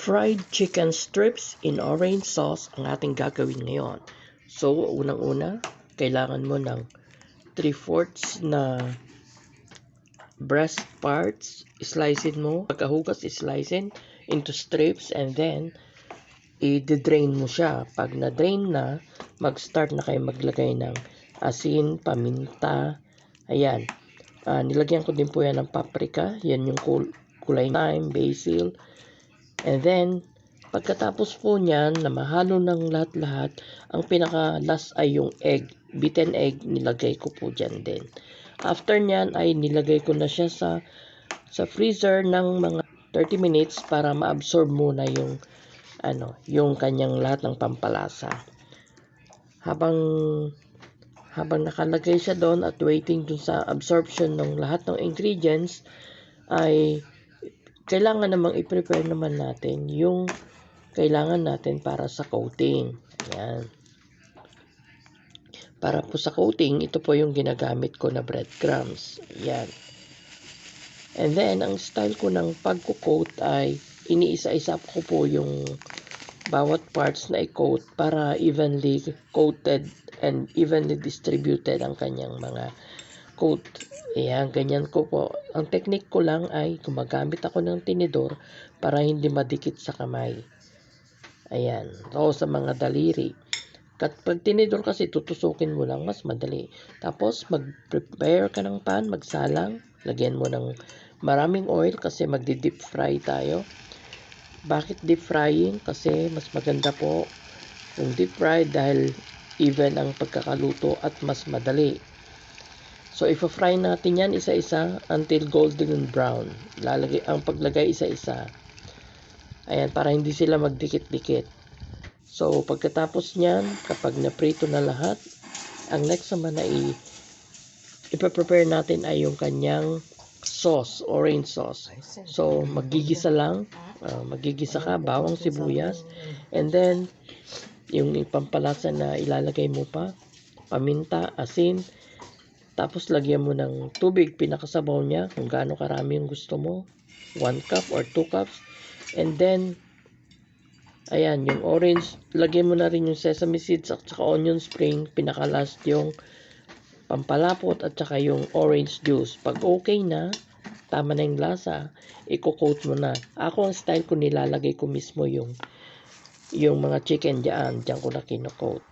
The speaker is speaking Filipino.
Fried chicken strips in orange sauce ang ating gagawin ngayon. So, unang-una, kailangan mo ng 3/4 na breast parts. Slicein mo. Pagkahugas, slicein into strips and then i-drain mo siya. Pag na-drain na, mag-start na kayo maglagay ng asin, paminta. Ayan. Nilagyan ko din po yan ng paprika. Yan yung kulay thyme, basil. And then, pagkatapos po niyan na mahalo ng lahat-lahat, ang pinaka-last ay yung egg. Beaten egg, nilagay ko po dyan din. After niyan ay nilagay ko na siya sa freezer ng mga 30 minutes para ma-absorb muna yung kanyang lahat ng pampalasa. Habang nakalagay siya doon at waiting dun sa absorption ng lahat ng ingredients, ay kailangan namang i-prepare naman natin yung kailangan natin para sa coating. Ayan. Para po sa coating, ito po yung ginagamit ko na breadcrumbs. Ayan. And then, ang style ko ng pagko-coat ay iniisa-isa ko po yung bawat parts na i-coat para evenly coated and evenly distributed ang kanyang mga coat. Ayan, ganyan ko po. Ang technique ko lang ay gumagamit ako ng tinidor para hindi madikit sa kamay. Ayan. O sa mga daliri. Pag tinidor kasi tutusukin mo lang, mas madali. Tapos mag-prepare ka ng pan, magsalang. Lagyan mo ng maraming oil kasi magdi-deep fry tayo. Bakit deep frying? Kasi mas maganda po yung deep fry dahil even ang pagkakaluto at mas madali. So, ipa-fry natin yan isa-isa until golden brown. Ang paglagay isa-isa. Ayan, para hindi sila magdikit-dikit. So, pagkatapos niyan, kapag naprito na lahat, ang next naman na ipa-prepare natin ay yung kanyang sauce, orange sauce. So, magigisa lang. Magigisa ka, bawang sibuyas. And then, yung pampalasa na ilalagay mo pa, paminta, asin. Tapos lagyan mo ng tubig, pinakasabaw niya, kung gaano karami yung gusto mo. 1 cup or 2 cups. And then, ayan, yung orange, lagyan mo na rin yung sesame seeds at saka onion spring. Pinaka-last yung pampalapot at saka yung orange juice. Pag okay na, tama na yung lasa, i-coat mo na. Ako, ang style ko, nilalagay ko mismo yung mga chicken diyan ko na kino-coat.